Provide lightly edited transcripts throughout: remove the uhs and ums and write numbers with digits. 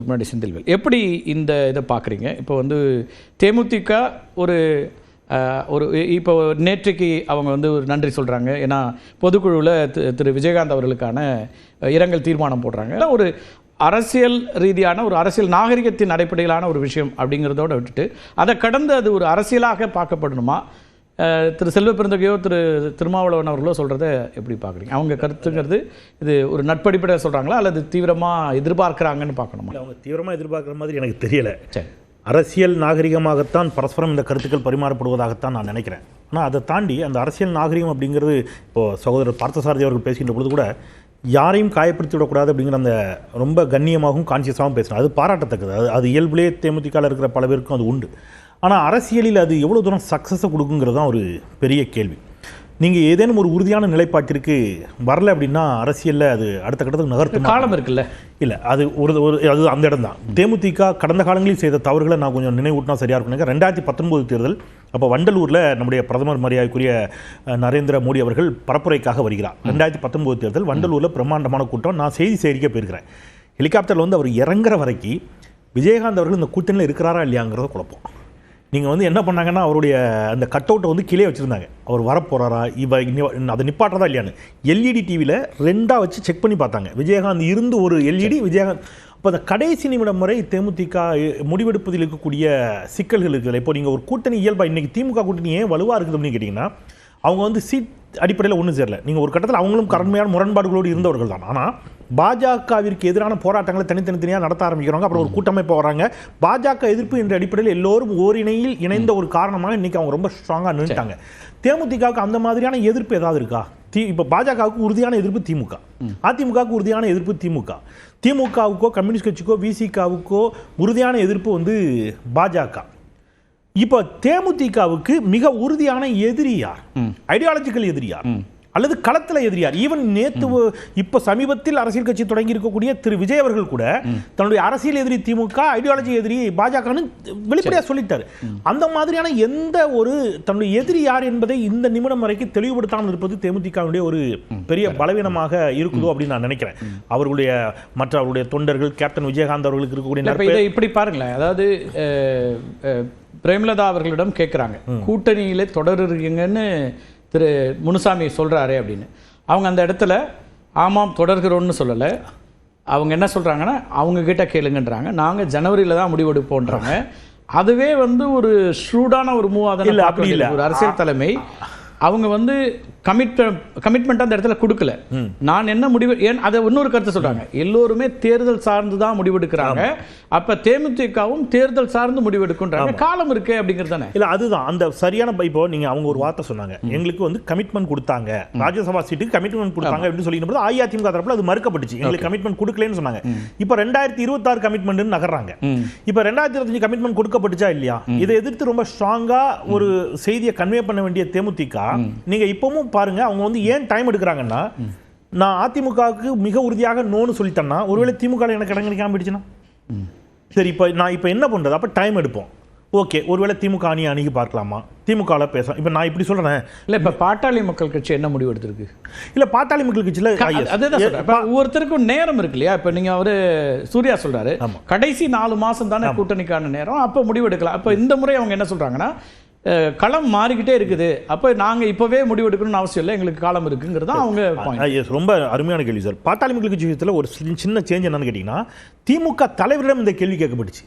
முன்னாடி செந்தில்வேல் எப்படி இந்த இதை பார்க்குறீங்க? இப்போ வந்து தேமுதிக ஒரு ஒரு இப்போ நேற்றைக்கு அவங்க வந்து ஒரு நன்றி சொல்கிறாங்க. ஏன்னா பொதுக்குழுவில் திரு விஜயகாந்த் அவர்களுக்கான இரங்கல் தீர்மானம் போடுறாங்க. ஒரு அரசியல் ரீதியான ஒரு அரசியல் நாகரிகத்தின் அடிப்படையிலான ஒரு விஷயம் அப்படிங்கிறதோடு விட்டுட்டு அதை கடந்து அது ஒரு அரசியலாக பார்க்கப்படணுமா? திரு செல்வ பெருந்தகையோ திரு திருமாவளவன் அவர்களோ சொல்கிறத எப்படி பார்க்குறீங்க? அவங்க கருத்துங்கிறது இது ஒரு நட்படிப்படையாக சொல்கிறாங்களா அல்லது தீவிரமாக எதிர்பார்க்குறாங்கன்னு பார்க்கணுமா? அவங்க தீவிரமாக எதிர்பார்க்குற மாதிரி எனக்கு தெரியலை. சரி, அரசியல் நாகரிகமாகத்தான் பரஸ்பரம் இந்த கருத்துக்கள் பரிமாறப்படுவதாகத்தான் நான் நினைக்கிறேன். ஆனால் அதை தாண்டி அந்த அரசியல் நாகரிகம் அப்படிங்கிறது இப்போது சகோதரர் பார்த்தசாரதி அவர்கள் பேசுகின்ற பொழுது கூட யாரையும் காயப்படுத்தி விடக்கூடாது அப்படிங்கிற அந்த ரொம்ப கண்ணியமாகவும் கான்சியஸாகவும் பேசுகிறேன். அது பாராட்டத்தக்கது. அது இயல்புலே தேமுதிகவில் இருக்கிற பல பேருக்கும் அது உண்டு. ஆனால் அரசியலில் அது எவ்வளோ தூரம் சக்ஸஸை கொடுக்குங்கிறது தான் ஒரு பெரிய கேள்வி. நீங்கள் ஏதேனும் ஒரு உறுதியான நிலைப்பாட்டிற்கு வரல அப்படின்னா அரசியலில் அது அடுத்த கட்டத்துக்கு நகர்த்து காலம் இருக்குல்ல. இல்லை, அது அது அந்த இடம் தான். தேமுதிக கடந்த காலங்களில் செய்த தவறுகளை நான் கொஞ்சம் நினைவூட்டினா சரியாக இருக்கும். 2019 தேர்தல் அப்போ வண்டலூரில் நம்முடைய பிரதமர் மரியாதைக்குரிய நரேந்திர மோடி அவர்கள் பரப்புரைக்காக வருகிறார். 2019 தேர்தல் வண்டலூரில் பிரம்மாண்டமான கூட்டம். நான் செய்தி சேகரிக்க போயிருக்கிறேன். ஹெலிகாப்டரில் வந்து அவர் இறங்குற வரைக்கும் விஜயகாந்த் அவர்கள் இந்த கூட்டணியில் இருக்கிறாரா இல்லையாங்கிறத குழப்பம். நீங்கள் வந்து என்ன பண்ணாங்கன்னா அவருடைய அந்த கட் அவுட்டை வந்து கீழே வச்சுருந்தாங்க. அவர் வரப்போகிறாரா அதை நிப்பாட்டுறதா இல்லையான்னு எல்இடி டிவியில் 2ஆக வச்சு செக் பண்ணி பார்த்தாங்க. விஜயகாந்த் இருந்து ஒரு எல்இடி விஜயகாந்த். அப்போ அந்த கடைசி நிமிடம் வரை தேமுதிக முடிவெடுப்பதில் இருக்கக்கூடிய சிக்கல்கள் இருக்குல்ல. இப்போ நீங்கள் ஒரு கூட்டணி இயல்பாக இன்றைக்கி திமுக கூட்டணி ஏன் வலுவாக இருக்குது அப்படின்னு கேட்டிங்கன்னா அவங்க வந்து சீட் அடிப்படையில் ஒன்றும் சேரல. நீங்கள் ஒரு கட்டத்தில் அவங்களும் கடுமையான முரண்பாடுகளோடு இருந்தவர்கள் தான். ஆனால் பாஜகவிற்கு எதிரான போராட்டங்களை தனித்தனியாக நடத்த ஆரம்பிக்கிறாங்க. அப்புறம் ஒரு கூட்டமைப்பு வராங்க. பாஜக எதிர்ப்பு என்ற அடிப்படையில் எல்லோரும் ஓரிணையில் இணைந்த ஒரு காரணமாக இன்றைக்கி அவங்க ரொம்ப ஸ்ட்ராங்காக நின்றுட்டாங்க. தேமுதிகவுக்கு அந்த மாதிரியான எதிர்ப்பு ஏதாவது இருக்கா? இப்போ பாஜகவுக்கு உறுதியான எதிர்ப்பு திமுக, அதிமுகவுக்கு உறுதியான எதிர்ப்பு திமுக, திமுகவுக்கோ கம்யூனிஸ்ட் கட்சிக்கோ விசிகாவுக்கோ உறுதியான எதிர்ப்பு வந்து பாஜக. இப்போ தேமுதிகவுக்கு மிக உறுதியான எதிரி யார்? ஐடியாலஜிக்கல் எதிரி யார் அல்லது களத்தில் எதிரியார்? ஈவன் நேற்று இப்போ சமீபத்தில் அரசியல் கட்சி தொடங்கி இருக்கக்கூடிய திரு விஜய் அவர்கள் கூட தன்னுடைய அரசியல் எதிரி திமுக, ஐடியாலஜி எதிரி பாஜகன்னு வெளிப்படையாக சொல்லிட்டாரு. அந்த மாதிரியான எந்த ஒரு தன்னுடைய எதிரி யார் என்பதை இந்த நிமிடம் வரைக்கும் தெளிவுபடுத்தாமல் இருப்பது தேமுதிகவுடைய ஒரு பெரிய பலவீனமாக இருக்குதோ அப்படின்னு நான் நினைக்கிறேன். அவர்களுடைய மற்ற அவருடைய தொண்டர்கள் கேப்டன் விஜயகாந்த் அவர்களுக்கு இருக்கக்கூடிய இப்படி பாருங்களேன். அதாவது பிரேமலதா அவர்களிடம் கேட்குறாங்க, கூட்டணியிலே தொடருங்கன்னு திரு முனுசாமி சொல்கிறாரே அப்படின்னு. அவங்க அந்த இடத்துல ஆமாம் தொடர்கிறோன்னு சொல்லலை. அவங்க என்ன சொல்கிறாங்கன்னா அவங்கக்கிட்ட கேளுங்கன்றாங்க. நாங்கள் ஜனவரியில் தான் முடிவெடுப்போன்றாங்க. அதுவே வந்து ஒரு ஷ்ரூடான ஒரு மூவாக தான். அப்படி இல்லை, ஒரு அரசியல் தலைமை அவங்க வந்து கமிட்மெண்ட் அந்த இடத்துல கொடுக்கல. நான் என்ன முடிவு ஏன் அதை இன்னொரு கருத்து சொல்றாங்க. எல்லோருமே தேர்தல் சார்ந்து தான் முடிவெடுக்கிறாங்க. அப்ப தேமுதிகவும் தேர்தல் சார்ந்து முடிவெடுக்கின்றாங்க. காலம் இருக்கு அப்படிங்கிறது தானே. இல்ல, அதுதான் அந்த சரியான. இப்போ நீங்க அவங்க ஒரு வார்த்தை சொன்னாங்க, எங்களுக்கு வந்து கமிட்மெண்ட் கொடுத்தாங்க, ராஜ்யசபா சீட்டுக்கு கமிட்மெண்ட் கொடுத்தாங்க அப்படின்னு சொல்லிட்டு அஇஅதிமுக தரப்புல அது மறுக்கப்பட்டுச்சு. எங்களுக்கு கமிட்மெண்ட் கொடுக்கலன்னு சொன்னாங்க. இப்போ 2026 கமிட்மெண்ட் நகர்றாங்க. இப்போ 2025 கமிட்மெண்ட் கொடுக்கப்பட்டுச்சா இல்லையா? இதை எதிர்த்து ரொம்ப ஸ்ட்ராங்கா ஒரு செய்தியை கன்வே பண்ண வேண்டிய தேமுதிக நீங்க இப்பவும் பாருங்க, அவங்க வந்து ஏன் டைம் எடுக்கிறாங்கன்னா, நான் அதிமுகவுக்கு மிக உறுதியாக நோன்னு சொல்லிட்டேன்னா ஒருவேளை திமுக எனக்கு இடங்கடிக்காம போயிடுச்சுன்னா சரி, இப்போ நான் இப்போ என்ன பண்றது? அப்போ டைம் எடுப்போம். ஓகே, ஒருவேளை திமுக அணுகி பார்க்கலாமா, திமுகவில் பேசலாம். இப்போ நான் இப்படி சொல்றேன். இல்லை, இப்போ பாட்டாளி மக்கள் கட்சி என்ன முடிவு எடுத்திருக்கு? இல்லை, பாட்டாளி மக்கள் கட்சியில் அதுதான் ஒவ்வொருத்தருக்கும் நேரம் இருக்கு இல்லையா? இப்போ நீங்கள் அவர் சூர்யா சொல்றாரு கடைசி 4 மாதம் தானே கூட்டணிக்கான நேரம், அப்போ முடிவு எடுக்கலாம். அப்போ இந்த முறை அவங்க என்ன சொல்றாங்கன்னா களம் மாறிக்கிட்டே இருக்குது. அப்போ நாங்கள் இப்போவே முடிவெடுக்கணும்னு அவசியம் இல்லை, எங்களுக்கு காலம் இருக்குங்கிறது அவங்க. ரொம்ப அருமையான கேள்வி சார். பாட்டாளி மக்கள் கட்சி விஷயத்தில் ஒரு சின்ன சேஞ்ச் என்னன்னு கேட்டிங்கன்னா, திமுக தலைவரிடம் இந்த கேள்வி கேட்கப்பட்டுச்சு.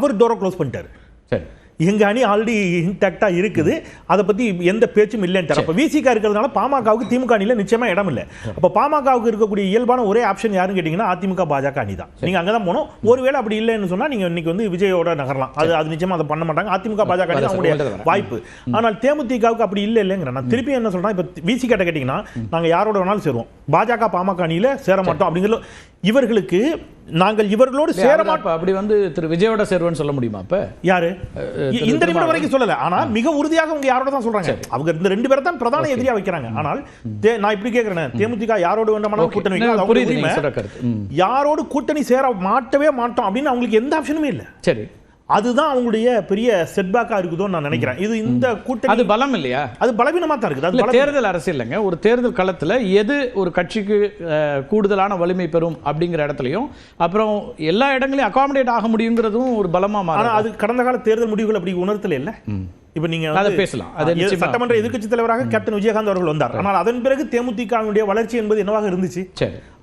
அவர் டோரை க்ளோஸ் பண்ணிட்டார். சரி, எங்கள் அணி ஆல்ரெடி இன்டாக்டாக இருக்குது, அதை பற்றி எந்த பேச்சும் இல்லைன்ட்டார். அப்போ விசிகா இருக்கிறதுனால பாமகவுக்கு திமுக அணியில் நிச்சயமாக இடம் இல்லை. அப்போ பாமகவுக்கு இருக்கக்கூடிய இயல்பான ஒரே ஆப்ஷன் யாருன்னு கேட்டிங்கன்னா அதிமுக பாஜக அணி தான். நீங்கள் அங்கே தான் போகணும். ஒருவேளை அப்படி இல்லைன்னு சொன்னால் நீங்கள் இன்னைக்கு வந்து விஜயோட நகரலாம். அது நிச்சயமாக அதை பண்ண மாட்டாங்க. அதிமுக பாஜக அணி அவங்களுடைய வாய்ப்பு. ஆனால் தேமுதிகவுக்கு அப்படி இல்லைங்கிற நான் திருப்பி என்ன சொல்கிறேன், இப்போ விசிகாட்ட கேட்டிங்கன்னா நாங்கள் யாரோட வேணாலும் சேருவோம், பாஜக பாமக அணியில் சேர மாட்டோம் அப்படிங்கிறது இவர்களுக்கு. நாங்கள் இவர்களோடு சேர மாட்டோம். அப்படி வந்து திரு விஜயோட சேருவேன்னு சொல்ல முடியுமா? இப்ப யாரு இந்த நிமிடம் வரைக்கும் சொல்லல. ஆனா மிக உறுதியாக அவங்க யாரோட தான் சொல்றாங்க. அவங்க இந்த 2 பேரை தான் பிரதான எதிரியா வைக்கிறாங்க. ஆனால் நான் இப்படி கேட்கிறேன், தேமுதிக யாரோடு வேண்டாமாலும் கூட்டணி வைக்கலாம், யாரோடு கூட்டணி சேர மாட்டவே மாட்டோம் அப்படின்னு அவங்களுக்கு எந்த ஆப்ஷனுமே இல்லை. சரி, அதுதான் அவங்களுடைய பெரிய செட்பேக்கா இருக்குதோன்னு நான் நினைக்கிறேன். இது இந்த கூட்டணி அது பலம் இல்லையா? அது பலவீனமா தான் இருக்குது. இல்ல, தேர்தல் அரசியல்ங்க, ஒரு தேர்தல் களத்துல எது ஒரு கட்சிக்கு கூடுதலான வலிமை பெறும் அப்படிங்கிற இடத்துலயும் அப்புறம் எல்லா இடங்களையும் அகாமடேட் ஆக முடியுங்கிறதும் ஒரு பலமா மாறும். ஆனா அது கடந்த கால தேர்தல் முடிவுகள் அப்படி உணர்த்தல இல்ல. இப்ப நீங்க அதை பேசலாம். அது சட்டமன்ற எதிர்க்கட்சி தலைவராக கேப்டன் விஜயகாந்த் அவர்கள் வந்தார். ஆனால் அதன் பிறகு தேமுதிகவினுடைய வளர்ச்சி என்பது என்னவாக இருந்துச்சு?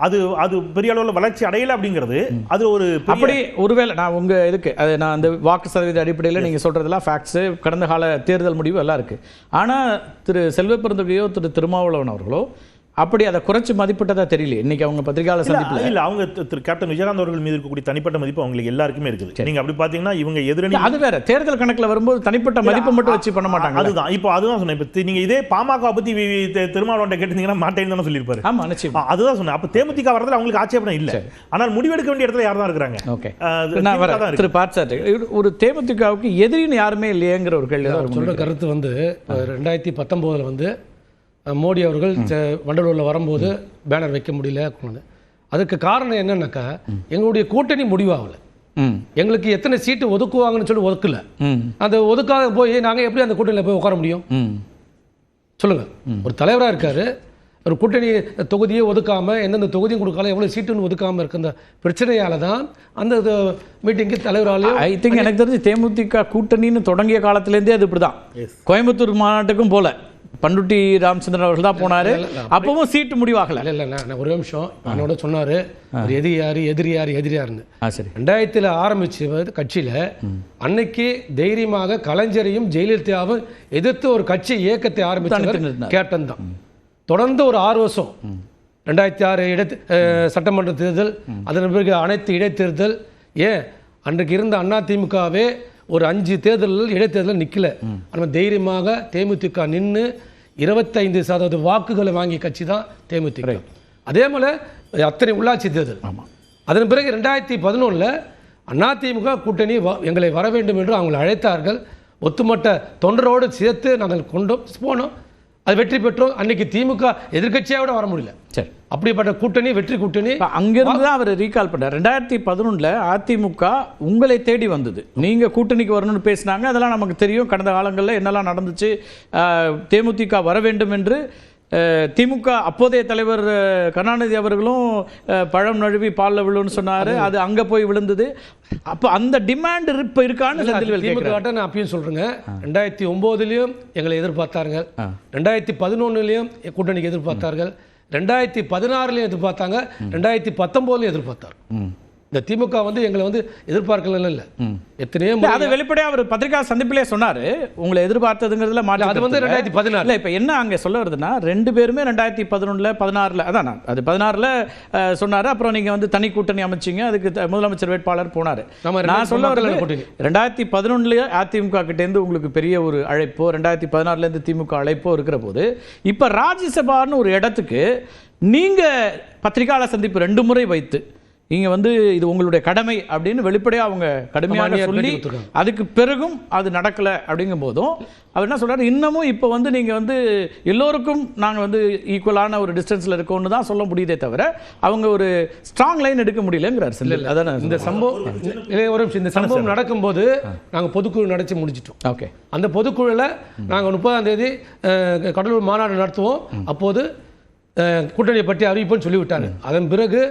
அது பெரிய அளவில் வளர்ச்சி அடையல அப்படிங்கிறது அது ஒரு அப்படி ஒருவேளை நான் உங்க இதுக்கு அது நான் அந்த வாக்கு சதவீத அடிப்படையில் நீங்க சொல்றதெல்லாம் ஃபேக்ட்ஸ், கடந்த கால தேர்தல் முடிவு எல்லாம் இருக்கு. ஆனா திரு செல்வ பெருந்தகையோ திரு திருமாவளவன் அவர்களோ அப்படி அதை குறைச்சு மதிப்பிட்டதா தெரியல. இன்னைக்கு அவங்க பத்திரிகையாளர் சந்திப்புல இல்ல, அவங்க திரு கேப்டன் விஜயகாந்த் அவர்கள் மீது இருக்கக்கூடிய தனிப்பட்ட மதிப்பு அவங்களுக்கு எல்லாருக்குமே இருக்குது. நீங்க அப்படி பாத்தீங்கன்னா இவங்க எதிரணி அது வேற, தேர்தல் கணக்குல வரும்போது தனிப்பட்ட மதிப்பு மட்டும் வச்சு பண்ண மாட்டாங்க. அதுதான் இப்போ அதுதான் சொன்னேன். இப்போ நீங்க இதே பாமக பத்தி திருமாவளவன் கேட்டீங்கன்னா மாட்டேன்னு தானே சொல்லியிருப்பாரு. ஆமா, நிச்சயமா அதுதான் சொன்னேன். அப்ப தேமுதிக வரதுல அவங்களுக்கு ஆட்சேபணம் இல்ல. ஆனால் முடிவெடுக்க வேண்டிய இடத்துல யார் தான் இருக்கிறாங்க? ஓகே, நான் வரேன். திரு பார்சார், ஒரு தேமுதிகவுக்கு எதிரின்னு யாருமே இல்லையேங்கிற ஒரு கேள்வி தான் சொல்ற கருத்து வந்து 2019 மோடி அவர்கள் வண்டலூரில் வரும்போது பேனர் வைக்க முடியல. அதுக்கு காரணம் என்னன்னாக்கா, எங்களுடைய கூட்டணி முடிவாகல. எங்களுக்கு எத்தனை சீட்டு ஒதுக்குவாங்கன்னு சொல்லி ஒதுக்கல. அந்த ஒதுக்காக போய் நாங்கள் எப்படி அந்த கூட்டணியில் போய் உட்கார முடியும் சொல்லுங்க? ஒரு தலைவராக இருக்காரு, ஒரு கூட்டணி தொகுதியை ஒதுக்காம, எந்தெந்த தொகுதியும் கொடுக்காம, எவ்வளவு சீட்டுன்னு ஒதுக்காம இருக்க அந்த பிரச்சனையால தான் அந்த மீட்டிங்கு தலைவராலையும் ஐ திங்க் எனக்கு தெரிஞ்சு தேமுதிக கூட்டணின்னு தொடங்கிய காலத்திலேருந்தே அது இப்படிதான். கோயம்புத்தூர் மாநாட்டுக்கும் போல பண்டுட்டி ராமச்சந்திரன் அவர்கள் தான் போனாரு. அப்பவும் சீட்டு முடிவாகல. இல்ல நான் ஒரு நிமிஷம் என்னோட சொன்னாரு எதிரி யாருன்னு. 2000 ஆரம்பிச்சு கட்சியில அன்னைக்கு தைரியமாக கலைஞரையும் ஜெயலலிதாவும் எதிர்த்து ஒரு கட்சி இயக்கத்தை ஆரம்பிச்சவர் கேப்டன் தான். தொடர்ந்து ஒரு 6 வருஷம் 2006 சட்டமன்ற தேர்தல், அதன் பிறகு அனைத்து இடைத்தேர்தல், ஏன் அன்றைக்கு இருந்த அதிமுகவே ஒரு 5 தேர்தல்கள் இடைத்தேர்தல் நிற்கல. ஆனால் தைரியமாக தேமுதிக நின்று 25% வாக்குகளை வாங்கிய கட்சி தான் தேமுதிக. அதே போல அத்தனை உள்ளாட்சி தேர்தல். அதன் பிறகு 2011 அதிமுக கூட்டணி எங்களை வர வேண்டும் என்று அவங்களை அழைத்தார்கள். ஒத்துமொட்ட தொண்டரோடு சேர்த்து நாங்கள் போனோம். அது வெற்றி பெற்றோம். அன்னைக்கு திமுக எதிர்கட்சியோட வர முடியல. சரி, அப்படிப்பட்ட கூட்டணி வெற்றி கூட்டணி. அங்கிருந்து தான் அவர் ரீகால் பண்ணார். 2011 அதிமுக உங்களை தேடி வந்தது. நீங்க கூட்டணிக்கு வரணும்னு பேசினாங்க. அதெல்லாம் நமக்கு தெரியும். கடந்த காலங்களில் என்னெல்லாம் நடந்துச்சு. தேமுதிக வர வேண்டும் என்று திமுக அப்போதைய தலைவர் கருணாநிதி அவர்களும் பழம் நழுவி பால்ல விழுன்னு சொன்னாரு. அது அங்க போய் விழுந்தது. அப்போ அந்த டிமாண்ட் இப்ப இருக்கான்னு திமுக நான் அப்பயும் சொல்றேங்க. 2009 எங்களை எதிர்பார்த்தார்கள், 2011 கூட்டணிக்கு எதிர்பார்த்தார்கள், 2016 எதிர்பார்த்தாங்க, 2019 எதிர்பார்த்தார். இந்த திமுக வந்து எங்களை வந்து எதிர்பார்க்கல இல்ல. எத்தனையோ அது வெளிப்படையா அவர் பத்திரிகா சந்திப்பிலே சொன்னாரு. உங்களை எதிர்பார்த்ததுங்கிறதுல மாற்று. அது வந்து 2014 இல்ல. இப்ப என்ன அங்க சொல்ல வருதுன்னா, 2 பேருமே 2011 16 அதான் அது 16 சொன்னாரு. அப்புறம் நீங்க வந்து தனி கூட்டணி அமைச்சீங்க. அதுக்கு முதலமைச்சர் வேட்பாளர் போனாரு. நான் சொல்ல வரல 2011 அதிமுக கிட்ட இருந்து உங்களுக்கு பெரிய ஒரு அழைப்போ, 2016 இருந்து திமுக அழைப்போ இருக்கிற போது, இப்ப ராஜ்யசபான்னு ஒரு இடத்துக்கு நீங்க பத்திரிகையாளர் சந்திப்பு 2 முறை வைத்து நீங்க வந்து இது உங்களுடைய கடமை அப்படின்னு வெளிப்படையா அவங்க கடுமையாக சொல்லி, அதுக்கு பிறகும் அது நடக்கல அப்படிங்கும் போதும் அவர் என்ன சொல்றாரு, இன்னமும் இப்போ வந்து நீங்க வந்து எல்லோருக்கும் நாங்க வந்து ஈக்குவலான ஒரு டிஸ்டன்ஸ்ல இருக்கோம்னு தான் சொல்ல முடியுதே தவிர அவங்க ஒரு ஸ்ட்ராங் லைன் எடுக்க முடியலங்கிறார். அதான இந்த சம்பவம் நடக்கும்போது நாங்க பொதுக்குழு நடத்தி முடிச்சிட்டோம். ஓகே, அந்த பொதுக்குழுல நாங்க 30ஆம் தேதி கடலூர் மாநாடு நடத்துவோம். அப்போது கூட்டணியை பற்றி அறிவிப்போன்னு சொல்லிவிட்டாங்க. அதன் பிறகு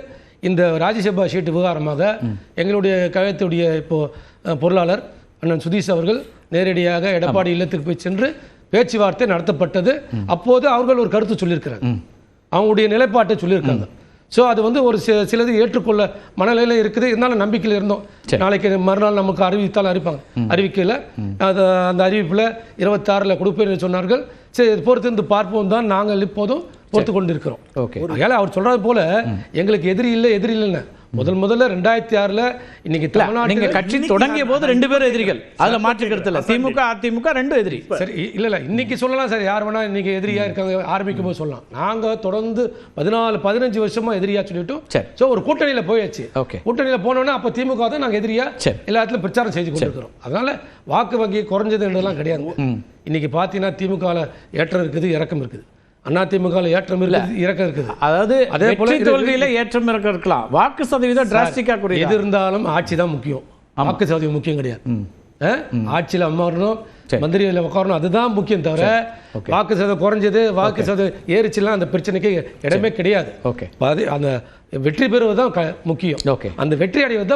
இந்த ராஜ்யசபா சீட்டு விவகாரமாக எங்களுடைய கழகத்துடைய இப்போ பொருளாளர் அண்ணன் சுதீஷ் அவர்கள் நேரடியாக எடப்பாடி இல்லத்துக்கு போய் சென்று பேச்சுவார்த்தை நடத்தப்பட்டது. அப்போது அவர்கள் ஒரு கருத்து சொல்லியிருக்கிறாங்க, அவங்களுடைய நிலைப்பாட்டை சொல்லியிருக்காங்க. ஸோ அது வந்து ஒரு சிலது ஏற்றுக்கொள்ள மனநிலையில் இருக்குது. இருந்தாலும் நம்பிக்கையில் இருந்தோம். நாளைக்கு மறுநாள் நமக்கு அறிவித்தாலும் அறிவிக்கல. அது அந்த அறிவிப்பில் 26 கொடுப்பேன் சொன்னார்கள். சரி, பொறுத்திருந்து பார்ப்போம் தான் நாங்கள் இப்போதும் பொறுத்து கொண்டு இருக்கிறோம். அதனால அவர் சொல்றது போல எங்களுக்கு எதிரி இல்லைன்னு முதல்ல 2006 இன்னைக்கு நீங்க கட்சி தொடங்கிய போது 2 பேரும் எதிரிகள். அதுல மாற்று கருத்து இல்ல. திமுக அதிமுக 2 எதிரி. சரி, இல்ல இன்னைக்கு சொல்லலாம் சார், யார் வேணா இன்னைக்கு எதிரியா இருக்காங்க ஆரம்பிக்கும் போது சொல்லலாம். நாங்க தொடர்ந்து 14-15 வருஷமா எதிரியா சொல்லிட்டோம். சோ ஒரு கூட்டணியில போயாச்சு. கூட்டணியில போனோம்னா அப்ப திமுக தான் நாங்க எதிரியா எல்லா இடத்துல பிரச்சாரம் செய்து கொண்டிருக்கிறோம். அதனால வாக்கு வங்கி குறைஞ்சதுன்றதெல்லாம் கிடையாது. இன்னைக்கு பாத்தீங்கன்னா திமுக ஏற்றம் இருக்குது, இறக்கம் இருக்குது. அதிமுக ஏற்றம் இருக்குது, இறக்கம் இருக்குது. அதாவது அதே போல தோல்வியில ஏற்றம் இறக்கம் இருக்கலாம். வாக்கு சதவீதம் டிராஸ்டிக்கா குறையும். எது இருந்தாலும் ஆட்சி தான் முக்கியம், வாக்கு சதவீதம் முக்கியம் கிடையாது. ஆட்சியில் அமரணும், மந்திரியில் உட்காரணும், அதுதான் முக்கியம் தவிர வாக்கு சதவீதம் குறைஞ்சது, வாக்கு சதவீதம் ஏறிச்சுலாம் அந்த பிரச்சனைக்கு இடமே கிடையாது. ஓகே, அந்த வெற்றி பெறுவது தான் முக்கியம். ஓகே, அந்த வெற்றி அடைவது தான்